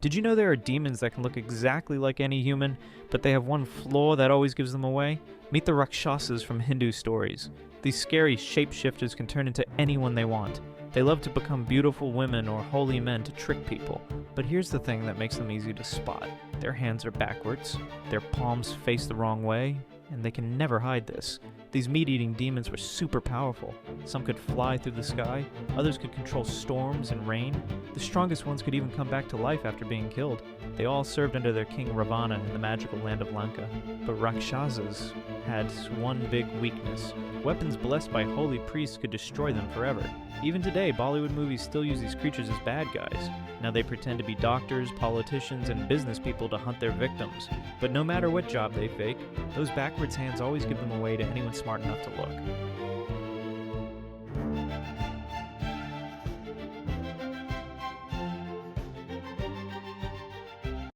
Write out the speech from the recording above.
Did you know there are demons that can look exactly like any human, but they have one flaw that always gives them away? Meet the Rakshasas from Hindu stories. These scary shapeshifters can turn into anyone they want. They love to become beautiful women or holy men to trick people. But here's the thing that makes them easy to spot. Their hands are backwards, their palms face the wrong way, and they can never hide this. These meat-eating demons were super powerful. Some could fly through the sky, others could control storms and rain. The strongest ones could even come back to life after being killed. They all served under their king Ravana in the magical land of Lanka. But Rakshasas had one big weakness. Weapons blessed by holy priests could destroy them forever. Even today, Bollywood movies still use these creatures as bad guys. Now they pretend to be doctors, politicians, and business people to hunt their victims. But no matter what job they fake, those backwards hands always give them away to anyone smart enough to look.